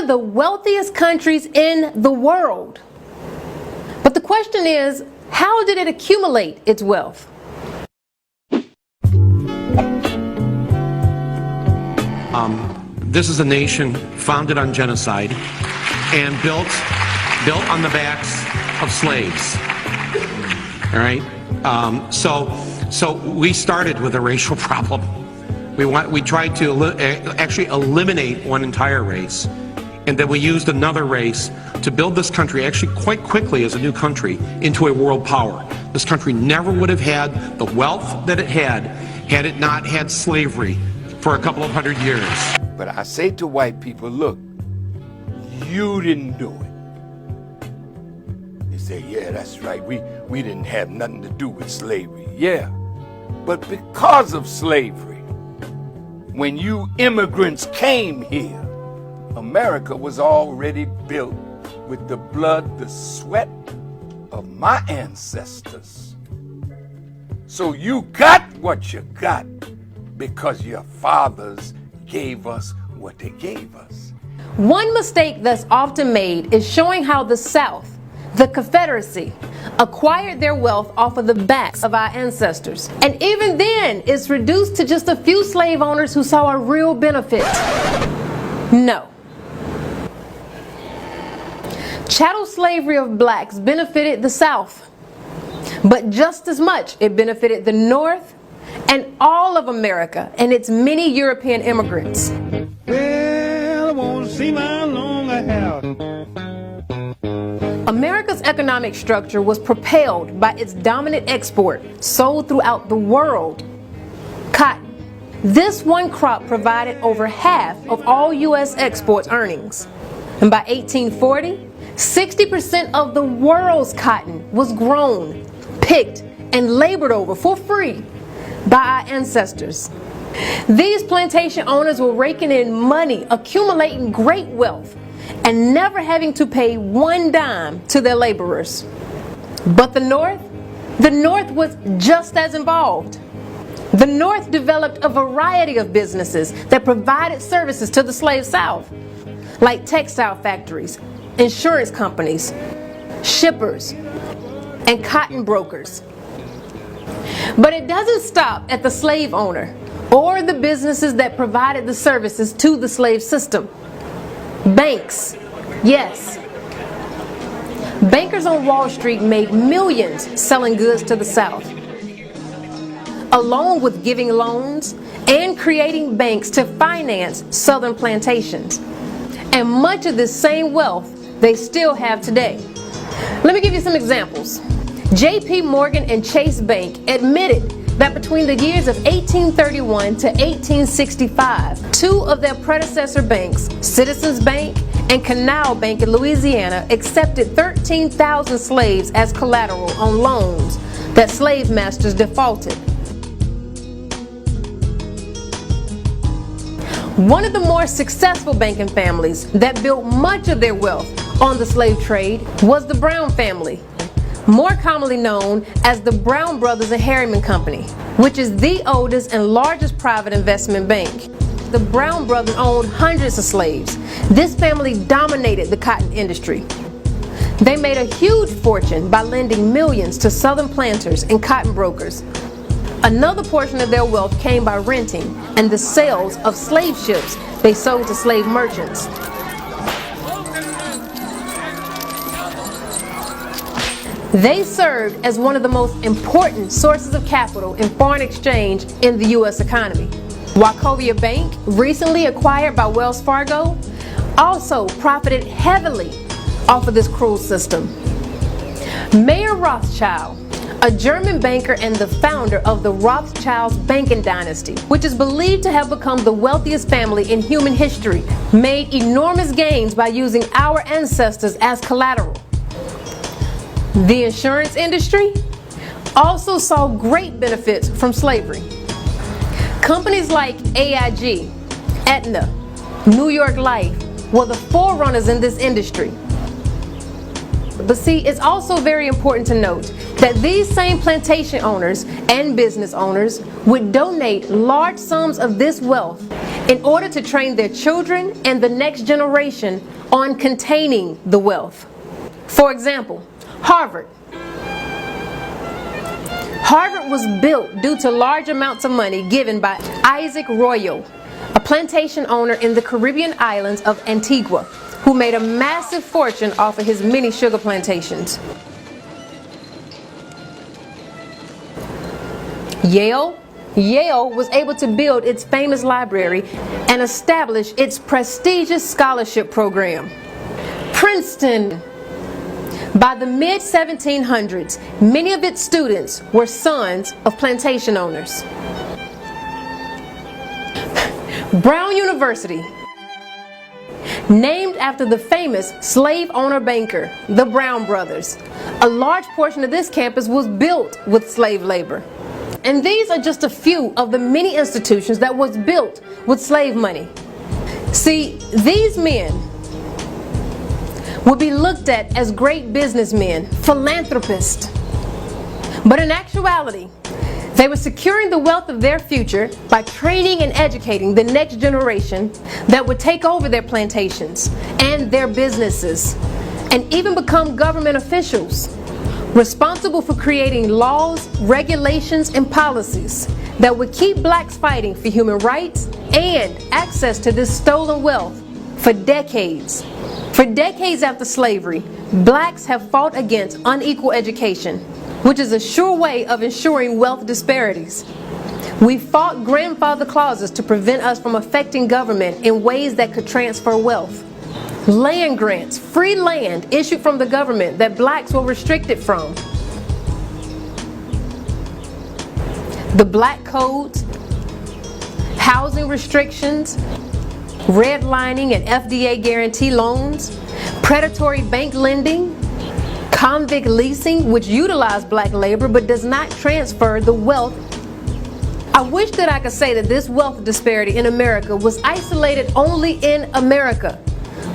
of the wealthiest countries in the world. But the question is, how did it accumulate its wealth? This is a nation founded on genocide and built on the backs of slaves. All right. So we started with a racial problem. We tried to actually eliminate one entire race, and then we used another race to build this country actually quite quickly as a new country into a world power. This country never would have had the wealth that it had it not had slavery for a couple of hundred years. But I say to white people, look, you didn't do it. They say, yeah, that's right. We didn't have nothing to do with slavery. Yeah, but because of slavery, when you immigrants came here, America was already built with the blood, the sweat of my ancestors. So you got what you got because your fathers gave us what they gave us. One mistake that's often made is showing how the South, the Confederacy, acquired their wealth off of the backs of our ancestors. And even then, it's reduced to just a few slave owners who saw a real benefit. No. Chattel slavery of blacks benefited the South, but just as much it benefited the North and all of America and its many European immigrants. Well, I want to see my longer hair. America's economic structure was propelled by its dominant export, sold throughout the world, cotton. This one crop provided over half of all U.S. exports earnings. And by 1840, 60% of the world's cotton was grown, picked, and labored over for free by our ancestors. These plantation owners were raking in money, accumulating great wealth, and never having to pay one dime to their laborers. But the North was just as involved. The North developed a variety of businesses that provided services to the slave South, like textile factories, insurance companies, shippers, and cotton brokers. But it doesn't stop at the slave owner or the businesses that provided the services to the slave system. Banks, yes. Bankers on Wall Street made millions selling goods to the South, along with giving loans and creating banks to finance Southern plantations. And much of this same wealth they still have today. Let me give you some examples. J.P. Morgan and Chase Bank admitted that between the years of 1831 to 1865, two of their predecessor banks, Citizens Bank and Canal Bank in Louisiana, accepted 13,000 slaves as collateral on loans that slave masters defaulted. One of the more successful banking families that built much of their wealth on the slave trade was the Brown family, more commonly known as the Brown Brothers and Harriman Company, which is the oldest and largest private investment bank. The Brown Brothers owned hundreds of slaves. This family dominated the cotton industry. They made a huge fortune by lending millions to Southern planters and cotton brokers. Another portion of their wealth came by renting and the sales of slave ships they sold to slave merchants. They served as one of the most important sources of capital in foreign exchange in the U.S. economy. Wachovia Bank, recently acquired by Wells Fargo, also profited heavily off of this cruel system. Mayer Rothschild, a German banker and the founder of the Rothschilds banking dynasty, which is believed to have become the wealthiest family in human history, made enormous gains by using our ancestors as collateral. The insurance industry also saw great benefits from slavery. Companies like AIG, Aetna, New York Life were the forerunners in this industry. But see, it's also very important to note that these same plantation owners and business owners would donate large sums of this wealth in order to train their children and the next generation on containing the wealth. For example, Harvard. Harvard was built due to large amounts of money given by Isaac Royal, a plantation owner in the Caribbean islands of Antigua, who made a massive fortune off of his many sugar plantations. Yale was able to build its famous library and establish its prestigious scholarship program. Princeton. By the mid-1700s, many of its students were sons of plantation owners. Brown University. Named after the famous slave owner banker, the Brown Brothers. A large portion of this campus was built with slave labor. And these are just a few of the many institutions that was built with slave money. See, these men would be looked at as great businessmen, philanthropists. But in actuality, they were securing the wealth of their future by training and educating the next generation that would take over their plantations and their businesses, and even become government officials, responsible for creating laws, regulations, and policies that would keep blacks fighting for human rights and access to this stolen wealth for decades. For decades after slavery, blacks have fought against unequal education, which is a sure way of ensuring wealth disparities. We fought grandfather clauses to prevent us from affecting government in ways that could transfer wealth. Land grants, free land issued from the government that blacks were restricted from. The black codes, housing restrictions, redlining and FDA guarantee loans, predatory bank lending, convict leasing, which utilized black labor but does not transfer the wealth. I wish that I could say that this wealth disparity in America was isolated only in America,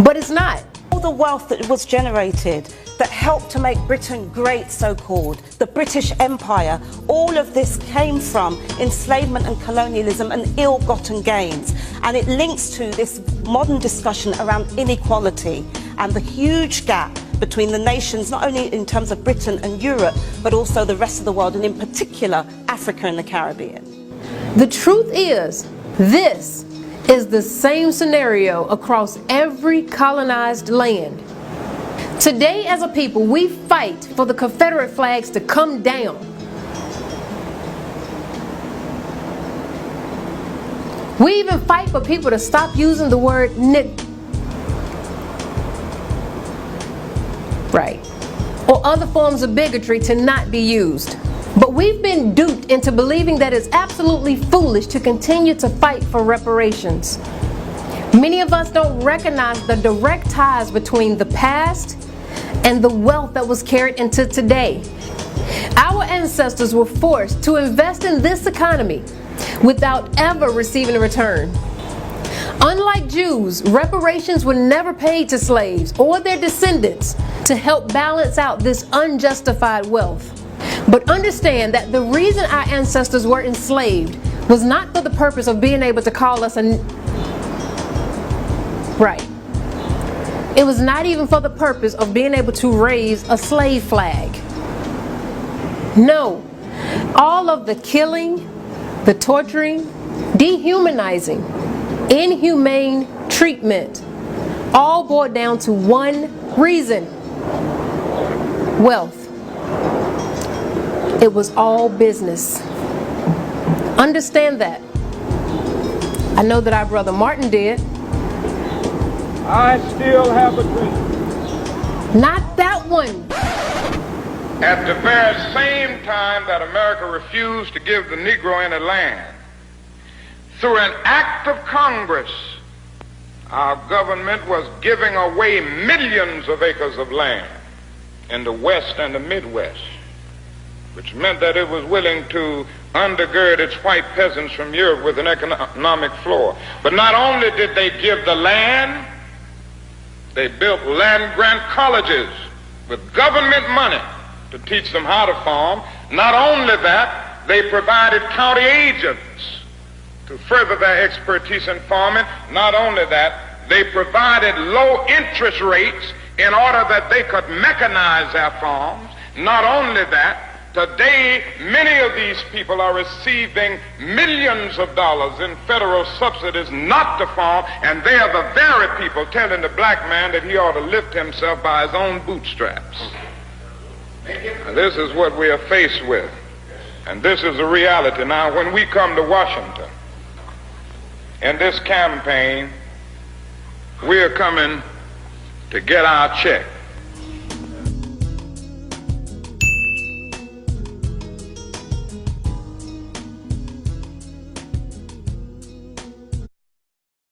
but it's not. All the wealth that was generated that helped to make Britain great, so-called, the British Empire, all of this came from enslavement and colonialism and ill-gotten gains. And it links to this modern discussion around inequality and the huge gap between the nations, not only in terms of Britain and Europe, but also the rest of the world, and in particular, Africa and the Caribbean. The truth is, this is the same scenario across every colonized land. Today, as a people, we fight for the Confederate flags to come down. We even fight for people to stop using the word nigger. Right. Or other forms of bigotry to not be used. But we've been duped into believing that it's absolutely foolish to continue to fight for reparations. Many of us don't recognize the direct ties between the past and the wealth that was carried into today. Our ancestors were forced to invest in this economy without ever receiving a return. Unlike Jews, reparations were never paid to slaves or their descendants to help balance out this unjustified wealth. But understand that the reason our ancestors were enslaved was not for the purpose of being able to call us right. It was not even for the purpose of being able to raise a slave flag. No, all of the killing, the torturing, dehumanizing, inhumane treatment all boiled down to one reason: wealth. It was all business. Understand that. I know that our brother Martin did. I still have a dream. Not that one. At the very same time that America refused to give the Negro any land, through an act of Congress, our government was giving away millions of acres of land in the West and the Midwest, which meant that it was willing to undergird its white peasants from Europe with an economic floor. But not only did they give the land, they built land grant colleges with government money to teach them how to farm. Not only that, they provided county agents to further their expertise in farming. Not only that, they provided low interest rates in order that they could mechanize their farms. Not only that, today many of these people are receiving millions of dollars in federal subsidies not to farm, and they are the very people telling the black man that he ought to lift himself by his own bootstraps. And this is what we are faced with, and this is a reality. Now, when we come to Washington in this campaign, we are coming to get our check.